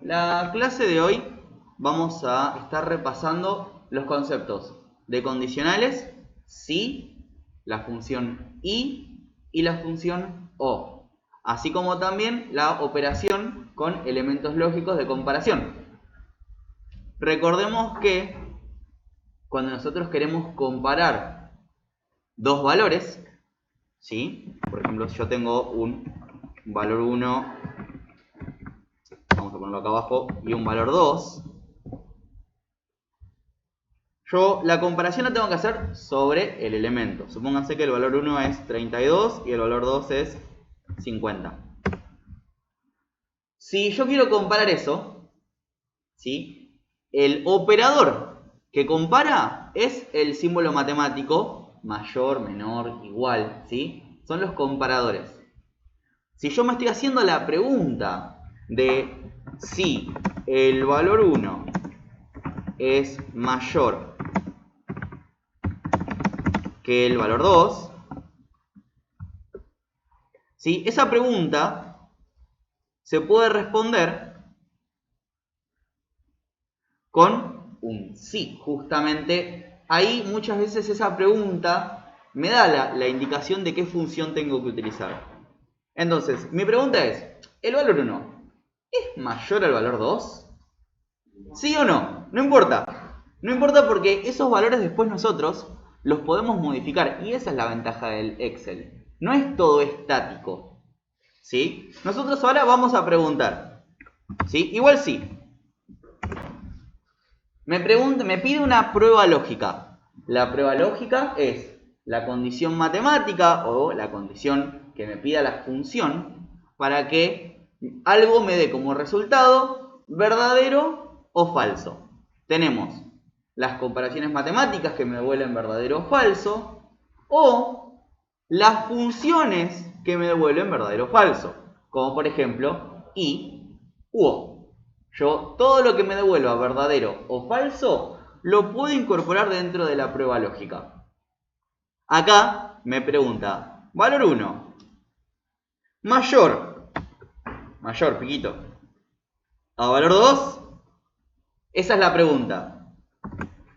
la clase de hoy vamos a estar repasando los conceptos de condicionales, si, la función y la función o, así como también la operación con elementos lógicos de comparación. Recordemos que cuando nosotros queremos comparar dos valores, ¿sí? Por ejemplo, si yo tengo un valor 1, vamos a ponerlo acá abajo, y un valor 2, yo la comparación la tengo que hacer sobre el elemento. Supónganse que el valor 1 es 32 y el valor 2 es 50. Si yo quiero comparar eso, ¿sí? El operador que compara es el símbolo matemático mayor, menor, igual, ¿sí? Son los comparadores. Si yo me estoy haciendo la pregunta de si el valor 1 es mayor que el valor 2, ¿sí? Esa pregunta se puede responder con un sí. Justamente ahí muchas veces esa pregunta me da la indicación de qué función tengo que utilizar. Entonces, mi pregunta es, ¿el valor 1 es mayor al valor 2? ¿Sí o no? No importa. No importa porque esos valores después nosotros los podemos modificar. Y esa es la ventaja del Excel. No es todo estático, ¿sí? Nosotros ahora vamos a preguntar, ¿sí? Igual sí. Me pide una prueba lógica. La prueba lógica es la condición matemática o la condición que me pida la función para que algo me dé como resultado verdadero o falso. Tenemos las comparaciones matemáticas que me devuelven verdadero o falso, o las funciones que me devuelven verdadero o falso, como por ejemplo y u o. Yo todo lo que me devuelva verdadero o falso lo puedo incorporar dentro de la prueba lógica. Acá me pregunta, valor 1, mayor, piquito, a valor 2, esa es la pregunta.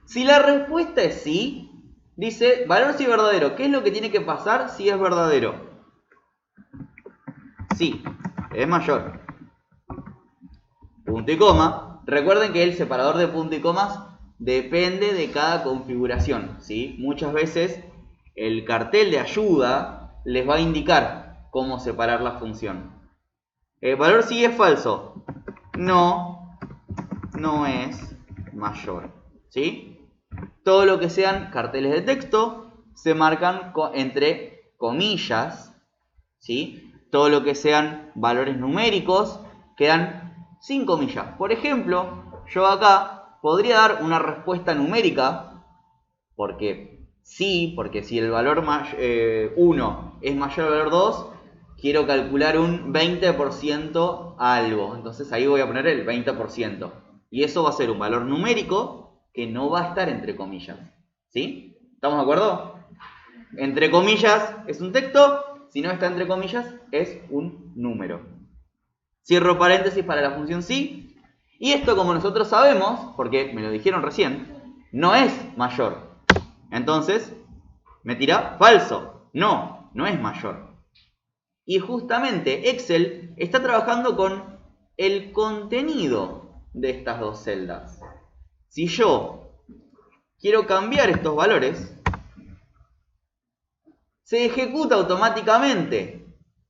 Si la respuesta es sí, dice valor sí verdadero. ¿Qué es lo que tiene que pasar si es verdadero? Sí, es mayor. Punto y coma. Recuerden que el separador de punto y comas depende de cada configuración, ¿sí? Muchas veces el cartel de ayuda les va a indicar cómo separar la función. ¿El valor sí es falso? No, no es mayor, ¿sí? Todo lo que sean carteles de texto se marcan entre comillas, ¿sí? Todo lo que sean valores numéricos quedan sin comillas. Por ejemplo, yo acá podría dar una respuesta numérica, porque si el valor 1 es mayor al valor 2, quiero calcular un 20% algo. Entonces ahí voy a poner el 20%. Y eso va a ser un valor numérico que no va a estar entre comillas. ¿Sí? ¿Estamos de acuerdo? Entre comillas es un texto. Si no está entre comillas, es un número. Cierro paréntesis para la función sí. Y esto, como nosotros sabemos, porque me lo dijeron recién, no es mayor. Entonces, me tira falso. No, no es mayor. Y justamente Excel está trabajando con el contenido de estas dos celdas. Si yo quiero cambiar estos valores, se ejecuta automáticamente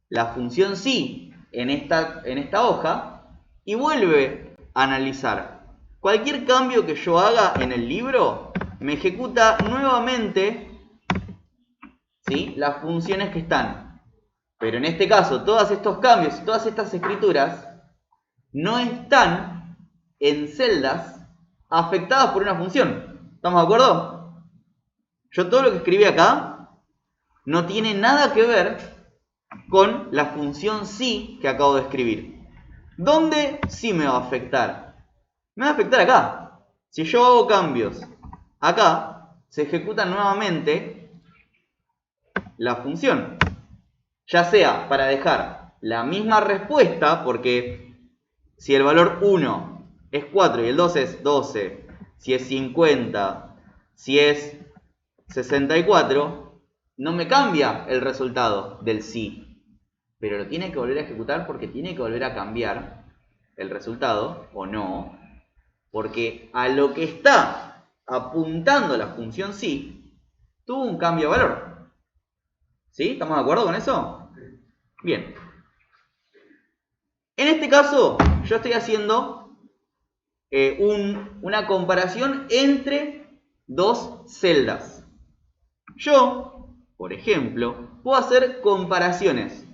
la función sí en esta hoja y vuelve a analizar. Cualquier cambio que yo haga en el libro me ejecuta nuevamente, ¿sí?, las funciones que están. Pero en este caso, todos estos cambios, todas estas escrituras no están en celdas afectadas por una función. ¿Estamos de acuerdo? Yo todo lo que escribí acá no tiene nada que ver con la función sí que acabo de escribir. ¿Dónde sí me va a afectar? Me va a afectar acá. Si yo hago cambios acá, se ejecuta nuevamente la función. Ya sea para dejar la misma respuesta, porque si el valor 1 es 4 y el 2 es 12, si es 50, si es 64, no me cambia el resultado del sí, pero lo tiene que volver a ejecutar porque tiene que volver a cambiar el resultado, o no, porque a lo que está apuntando la función sí, tuvo un cambio de valor. ¿Sí? ¿Estamos de acuerdo con eso? Bien. En este caso, yo estoy haciendo una comparación entre dos celdas. Yo, por ejemplo, puedo hacer comparaciones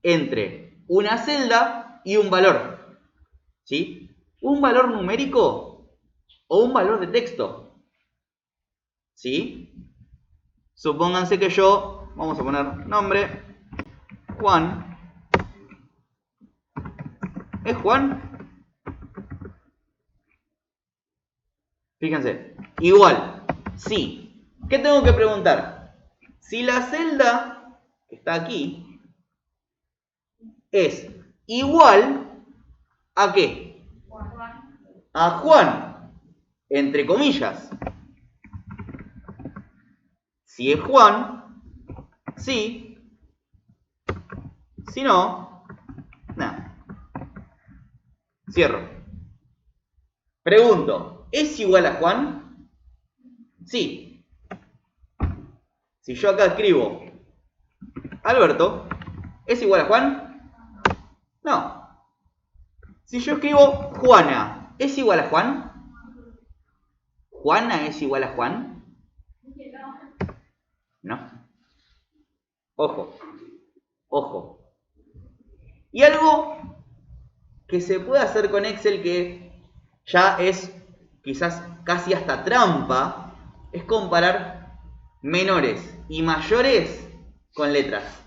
entre una celda y un valor. ¿Sí? Un valor numérico o un valor de texto. ¿Sí? Supónganse que yo, vamos a poner nombre, Juan. ¿Es Juan? Fíjense, igual, sí. ¿Qué tengo que preguntar? Si la celda que está aquí es igual a ¿qué? A Juan, entre comillas. Si es Juan, sí. Si no, nada. Cierro. Pregunto, ¿es igual a Juan? Sí. Si yo acá escribo Alberto, ¿es igual a Juan? No. Si yo escribo Juana, ¿es igual a Juan? ¿Juana es igual a Juan? No. Ojo. Ojo. Y algo que se puede hacer con Excel que ya es quizás casi hasta trampa, es comparar menores y mayores con letras.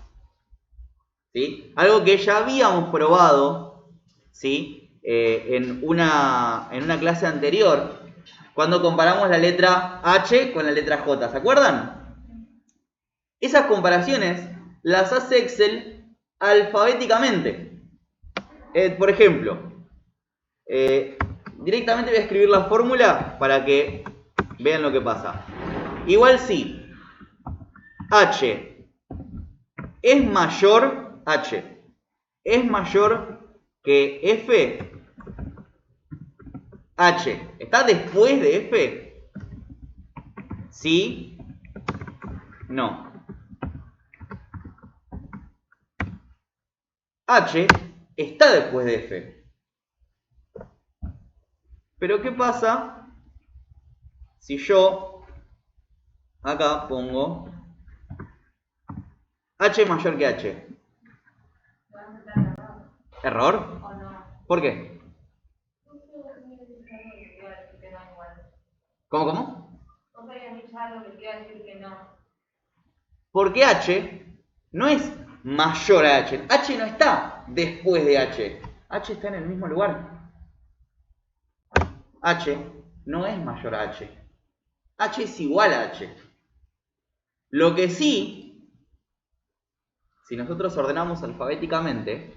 ¿Sí? Algo que ya habíamos probado, ¿sí? En una clase anterior, cuando comparamos la letra H con la letra J. ¿Se acuerdan? Esas comparaciones las hace Excel alfabéticamente. Por ejemplo, directamente voy a escribir la fórmula para que vean lo que pasa. Igual si H es mayor, H es mayor que F, H está después de F, sí, no. H está después de F. Pero ¿qué pasa si yo acá pongo H mayor que H? ¿Error? ¿Por qué? ¿Cómo? Porque H no es mayor a H. H no está después de H. H está en el mismo lugar. H no es mayor a H. H es igual a H. Lo que sí, si nosotros ordenamos alfabéticamente,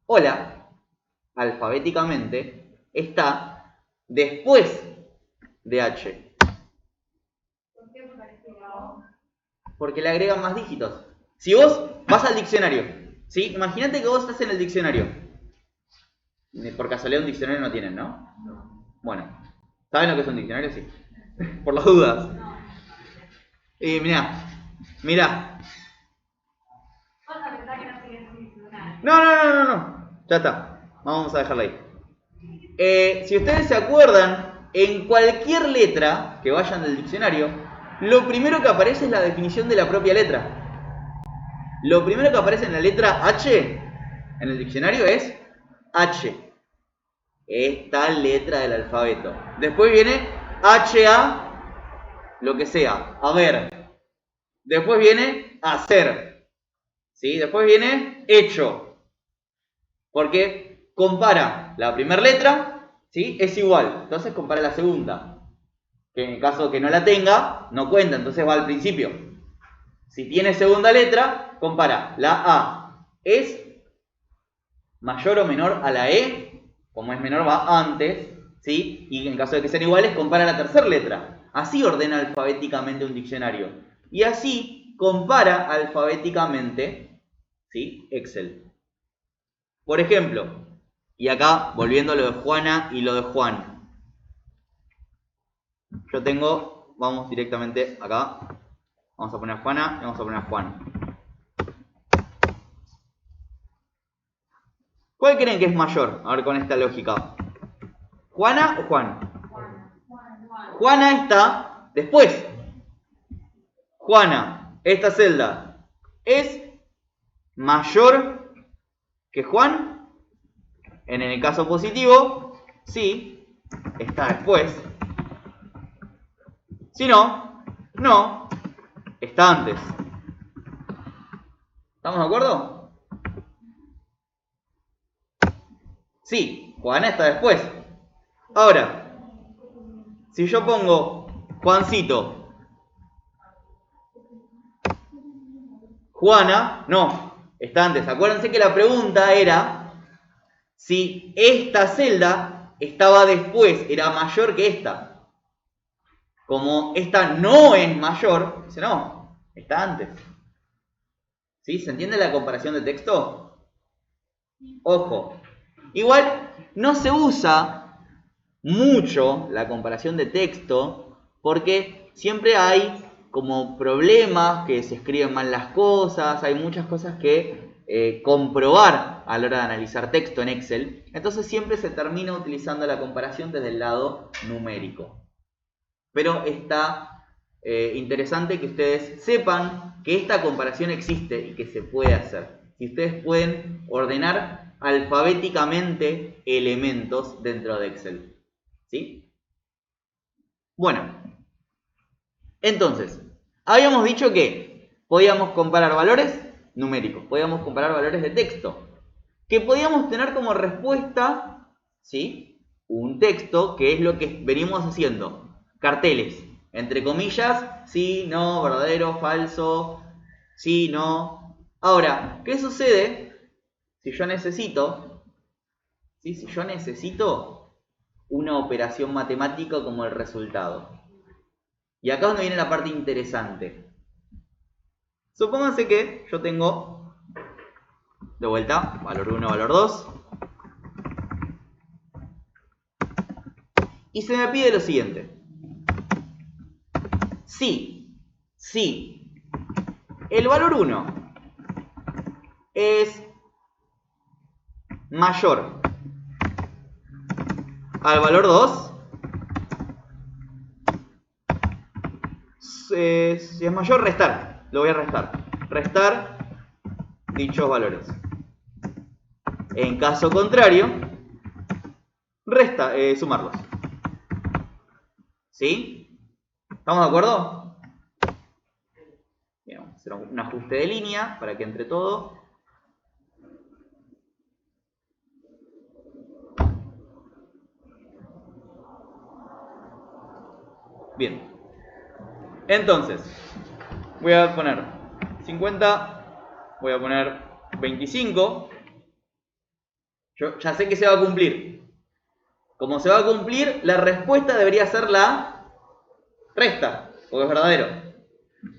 hola, alfabéticamente, está después de H. Porque le agregan más dígitos. Si vos vas al diccionario, ¿sí? Imagínate que vos estás en el diccionario. Por casualidad un diccionario no tienen, ¿no? Bueno, ¿saben lo que es un diccionario? Sí. Por las dudas. Y mirá. No. Ya está. Vamos a dejarla ahí. Si ustedes se acuerdan, en cualquier letra que vayan del diccionario, lo primero que aparece es la definición de la propia letra. Lo primero que aparece en la letra H en el diccionario es H. Esta letra del alfabeto. Después viene HA, lo que sea, a ver. Después viene hacer. ¿Sí? Después viene hecho. Porque compara la primera letra, ¿sí? Es igual. Entonces compara la segunda. Que en el caso que no la tenga, no cuenta, entonces va al principio. Si tiene segunda letra, compara la A. Es mayor o menor a la E, como es menor va antes, ¿sí? Y en caso de que sean iguales, compara la tercera letra. Así ordena alfabéticamente un diccionario. Y así compara alfabéticamente, ¿sí? Excel. Por ejemplo, y acá volviendo a lo de Juana y lo de Juan. Yo tengo, vamos directamente acá, vamos a poner Juana y vamos a poner Juan. ¿Cuál creen que es mayor? A ver, con esta lógica. ¿Juana o Juan? Juana está después. Juana, esta celda, ¿es mayor que Juan? En el caso positivo, sí, está después. Si no, no, está antes. ¿Estamos de acuerdo? Sí, Juana está después. Ahora, si yo pongo Juancito, Juana, no, está antes. Acuérdense que la pregunta era si esta celda estaba después, era mayor que esta. Como esta no es mayor, dice no, está antes. ¿Sí? ¿Se entiende la comparación de texto? Ojo. Igual no se usa mucho la comparación de texto porque siempre hay como problemas que se escriben mal las cosas, hay muchas cosas que comprobar a la hora de analizar texto en Excel. Entonces siempre se termina utilizando la comparación desde el lado numérico. Pero está interesante que ustedes sepan que esta comparación existe y que se puede hacer. Si ustedes pueden ordenar alfabéticamente elementos dentro de Excel. ¿Sí? Bueno, entonces, habíamos dicho que podíamos comparar valores numéricos, podíamos comparar valores de texto, que podíamos tener como respuesta, ¿sí?, un texto, que es lo que venimos haciendo, carteles, entre comillas, sí, no, verdadero, falso, sí, no. Ahora, ¿qué sucede si yo necesito, ¿sí?, si yo necesito una operación matemática como el resultado? Y acá es donde viene la parte interesante. Supónganse que yo tengo, de vuelta, valor 1, valor 2. Y se me pide lo siguiente. Si el valor 1 es mayor al valor 2, si es mayor, restar. Lo voy a restar. Restar dichos valores. En caso contrario, sumarlos. ¿Sí? ¿Estamos de acuerdo? Bien, vamos a hacer un ajuste de línea para que entre todo. Bien. Entonces, voy a poner 50, voy a poner 25. Yo ya sé que se va a cumplir. Como se va a cumplir, la respuesta debería ser la resta, porque es verdadero.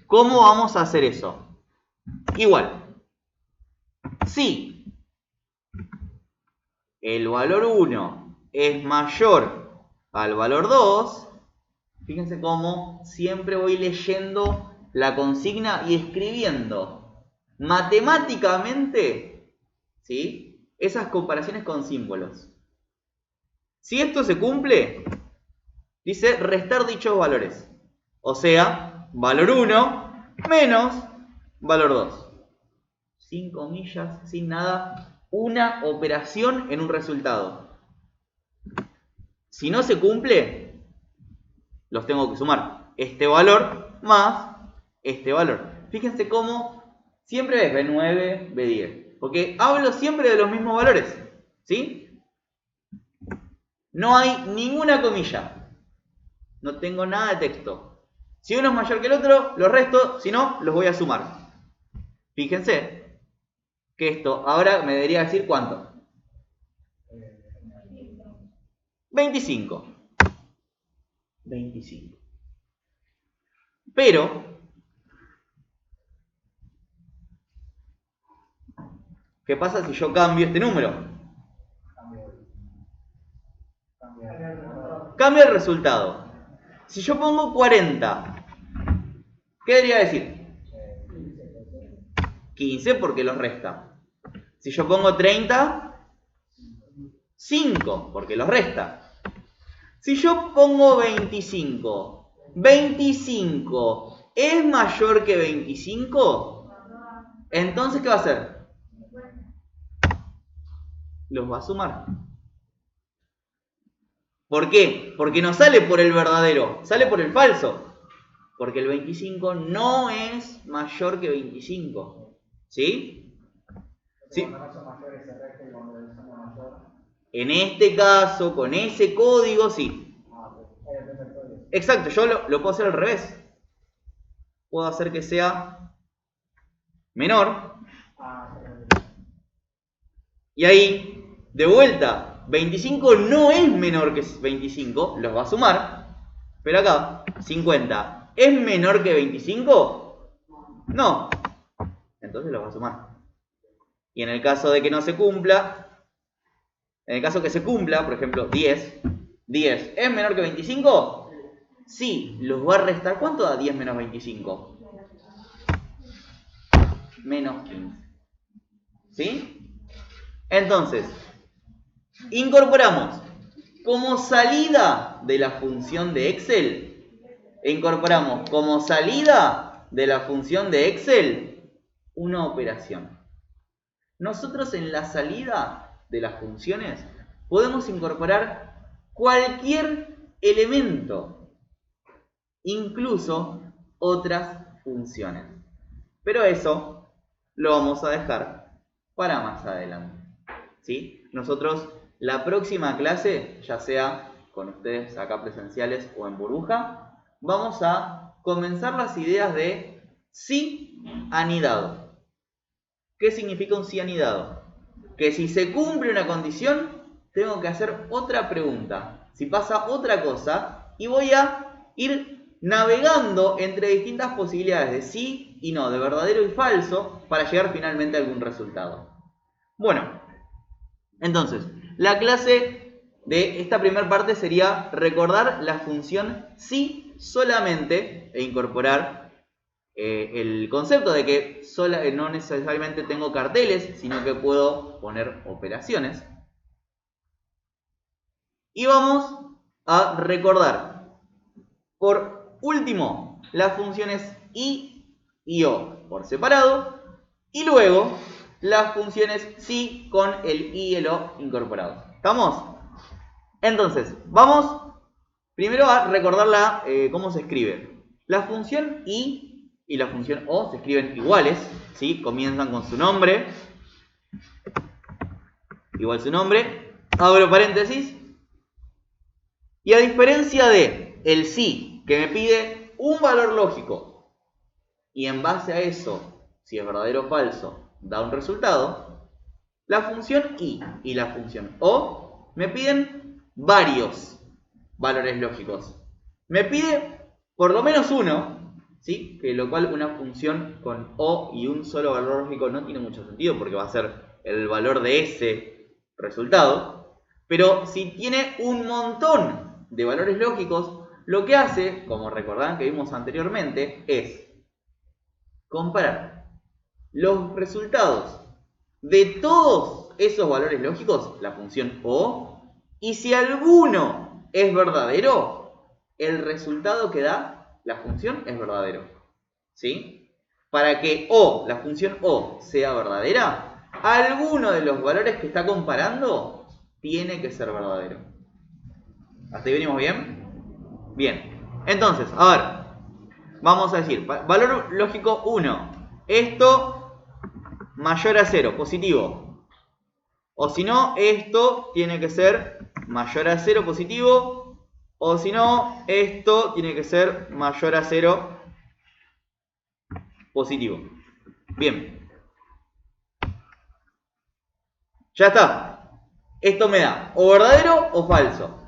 ¿Cómo vamos a hacer eso? Igual. Si el valor 1 es mayor al valor 2, fíjense cómo siempre voy leyendo la consigna y escribiendo matemáticamente, ¿sí?, esas comparaciones con símbolos. Si esto se cumple, dice restar dichos valores. O sea, valor 1 menos valor 2. Sin comillas, sin nada, una operación en un resultado. Si no se cumple, los tengo que sumar. Este valor más este valor. Fíjense cómo siempre es B9, B10. Porque hablo siempre de los mismos valores. ¿Sí? No hay ninguna comilla. No tengo nada de texto. Si uno es mayor que el otro, los resto. Si no, los voy a sumar. Fíjense que esto ahora me debería decir cuánto. 25. 25. Pero, ¿qué pasa si yo cambio este número? Cambia el resultado. Si yo pongo 40, ¿qué debería decir? 15 porque los resta. Si yo pongo 30, 5 porque los resta. Si yo pongo 25, ¿25 es mayor que 25? Entonces, ¿qué va a hacer? Los va a sumar. ¿Por qué? Porque no sale por el verdadero, sale por el falso. Porque el 25 no es mayor que 25. ¿Sí? ¿Sí? En este caso, con ese código, sí. Exacto, yo lo puedo hacer al revés. Puedo hacer que sea menor. Y ahí, de vuelta, 25 no es menor que 25, los va a sumar. Pero acá, 50, ¿es menor que 25? No. Entonces los va a sumar. Y en el caso de que no se cumpla, en el caso que se cumpla, por ejemplo, 10, ¿es menor que 25? Sí, los va a restar. ¿Cuánto da 10 menos 25? Menos 15. ¿Sí? Entonces, incorporamos como salida de la función de Excel, una operación. Nosotros en la salida de las funciones podemos incorporar cualquier elemento, incluso otras funciones. Pero eso lo vamos a dejar para más adelante. ¿Sí? Nosotros la próxima clase, ya sea con ustedes acá presenciales o en burbuja, vamos a comenzar las ideas de sí anidado. ¿Qué significa un sí anidado? Que si se cumple una condición, tengo que hacer otra pregunta. Si pasa otra cosa, y voy a ir navegando entre distintas posibilidades de sí y no, de verdadero y falso, para llegar finalmente a algún resultado. Bueno, entonces, la clase de esta primera parte sería recordar la función sí solamente e incorporar el concepto de que no necesariamente tengo carteles, sino que puedo poner operaciones. Y vamos a recordar, por último, las funciones i y o por separado, y luego las funciones sí con el i y el o incorporados. ¿Estamos? Entonces, vamos primero a recordar cómo se escribe. La función i y la función o se escriben iguales, ¿sí? Comienzan con su nombre, igual su nombre, abro paréntesis, y a diferencia de el sí, que me pide un valor lógico, y en base a eso, si es verdadero o falso, da un resultado, la función i y la función o me piden varios valores lógicos. Me pide por lo menos uno, ¿sí? Que lo cual una función con o y un solo valor lógico no tiene mucho sentido porque va a ser el valor de ese resultado. Pero si tiene un montón de valores lógicos, lo que hace, como recordarán que vimos anteriormente, es comparar los resultados de todos esos valores lógicos, la función o, y si alguno es verdadero, el resultado que da la función es verdadero. ¿Sí? Para que la función o sea verdadera, alguno de los valores que está comparando tiene que ser verdadero. ¿Hasta ahí venimos bien? Bien. Entonces, a ver, vamos a decir, valor lógico 1. Esto mayor a 0, positivo. O si no, esto tiene que ser mayor a 0, positivo. O si no, esto tiene que ser mayor a 0, positivo. Bien. Ya está. Esto me da o verdadero o falso.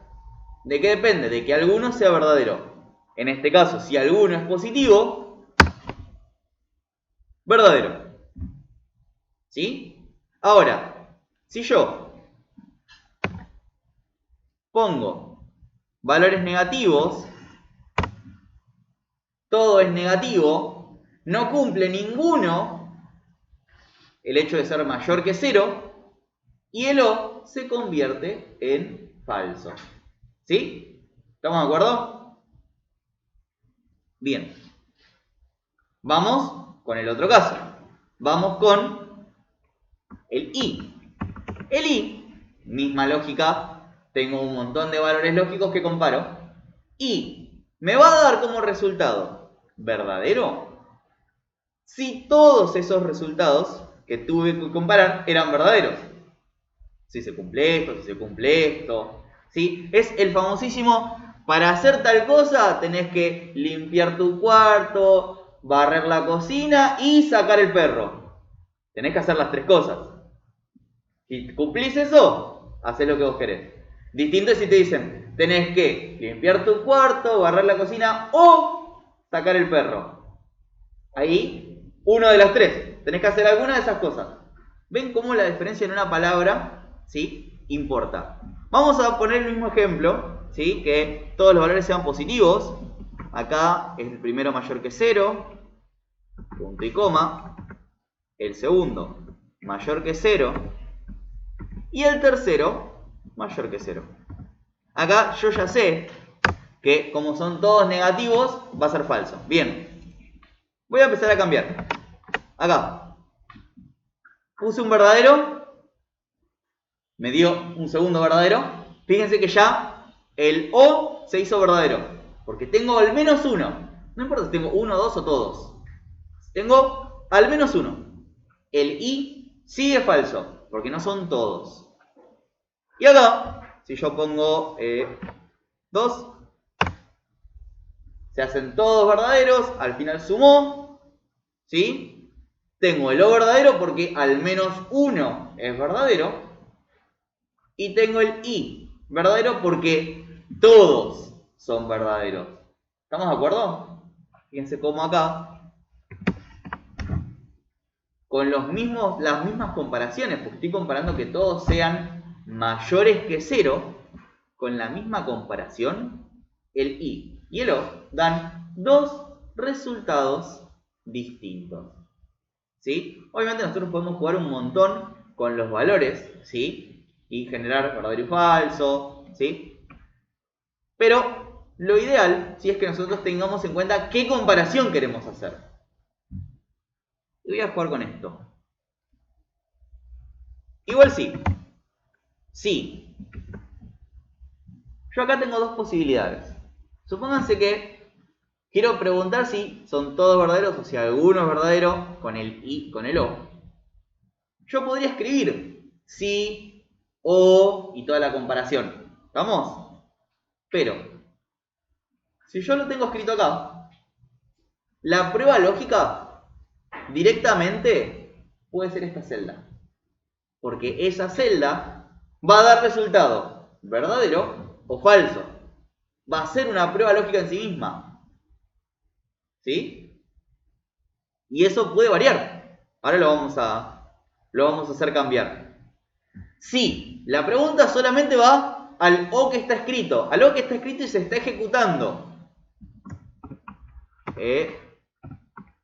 ¿De qué depende? De que alguno sea verdadero. En este caso, si alguno es positivo, verdadero. ¿Sí? Ahora, si yo pongo valores negativos, todo es negativo, no cumple ninguno el hecho de ser mayor que 0, y el O se convierte en falso. ¿Sí? ¿Estamos de acuerdo? Bien. Vamos con el otro caso. Vamos con el I. El I, misma lógica, tengo un montón de valores lógicos que comparo, y me va a dar como resultado verdadero si todos esos resultados que tuve que comparar eran verdaderos. Si se cumple esto, si se cumple esto. ¿Sí? Es el famosísimo, para hacer tal cosa tenés que limpiar tu cuarto, barrer la cocina y sacar el perro. Tenés que hacer las 3 cosas. Si cumplís eso, hacés lo que vos querés. Distinto es si te dicen, tenés que limpiar tu cuarto, barrer la cocina o sacar el perro. Ahí, uno de las 3. Tenés que hacer alguna de esas cosas. ¿Ven cómo la diferencia en una palabra, ¿sí?, importa? Vamos a poner el mismo ejemplo, ¿sí?, que todos los valores sean positivos. Acá es el primero mayor que 0, punto y coma. El segundo mayor que 0. Y el tercero mayor que 0. Acá yo ya sé que como son todos negativos, va a ser falso. Bien, voy a empezar a cambiar. Acá puse un verdadero, me dio un segundo verdadero. Fíjense que ya el O se hizo verdadero, porque tengo al menos uno. No importa si tengo uno, dos o todos. Tengo al menos uno. El I sigue falso, porque no son todos. Y acá, si yo pongo 2, se hacen todos verdaderos, al final sumó, ¿sí? Tengo el O verdadero porque al menos uno es verdadero. Y tengo el I verdadero porque todos son verdaderos. ¿Estamos de acuerdo? Fíjense cómo acá, con las mismas comparaciones, porque estoy comparando que todos sean mayores que 0, con la misma comparación, el I y el O dan 2 resultados distintos. ¿Sí? Obviamente nosotros podemos jugar un montón con los valores, ¿sí?, y generar verdadero y falso, ¿sí? Pero lo ideal, sí, es que nosotros tengamos en cuenta qué comparación queremos hacer. Y voy a jugar con esto. Igual sí. Sí. Yo acá tengo 2 posibilidades. Supónganse que quiero preguntar si son todos verdaderos o si alguno es verdadero con el I, con el O. Yo podría escribir sí, O y toda la comparación. ¿Vamos? Pero, si yo lo tengo escrito acá, la prueba lógica directamente puede ser esta celda. Porque esa celda va a dar resultado verdadero o falso. Va a ser una prueba lógica en sí misma. ¿Sí? Y eso puede variar. Ahora lo vamos a hacer cambiar. Sí, la pregunta solamente va al O que está escrito. Al O que está escrito y se está ejecutando.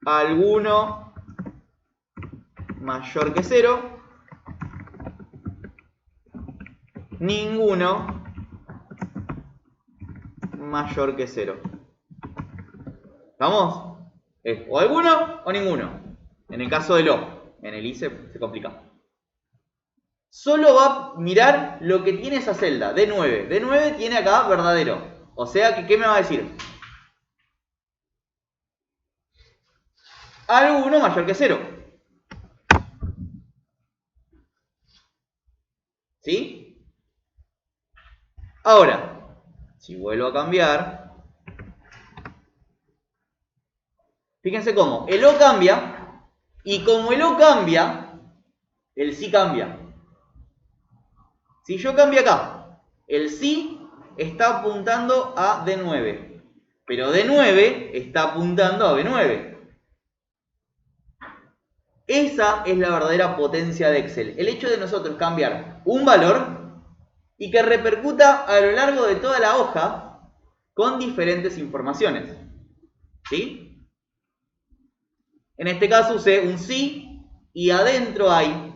Alguno mayor que 0. Ninguno mayor que 0. ¿Vamos? Es o alguno o ninguno. En el caso del O. En el I se complica. Solo va a mirar lo que tiene esa celda. D9. D9 tiene acá verdadero. O sea que, ¿qué me va a decir? Alguno mayor que 0. ¿Sí? Ahora, si vuelvo a cambiar, fíjense cómo el O cambia, y como el O cambia, el sí cambia. Si yo cambio acá el sí está apuntando a D9, pero D9 está apuntando a B9. Esa es la verdadera potencia de Excel. El hecho de nosotros cambiar un valor y que repercuta a lo largo de toda la hoja con diferentes informaciones. ¿Sí? En este caso usé un sí y adentro hay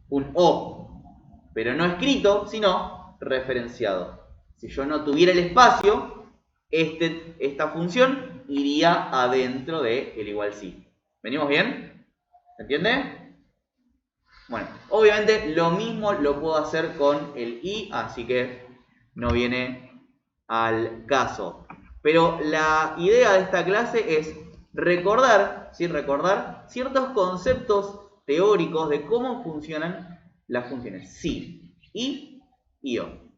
un O, pero no escrito, sino referenciado. Si yo no tuviera el espacio, esta función iría adentro de el igual sí. ¿Venimos bien? ¿Se entiende? Bueno, obviamente lo mismo lo puedo hacer con el i, así que no viene al caso. Pero la idea de esta clase es recordar ciertos conceptos teóricos de cómo funcionan las funciones sí, i y o.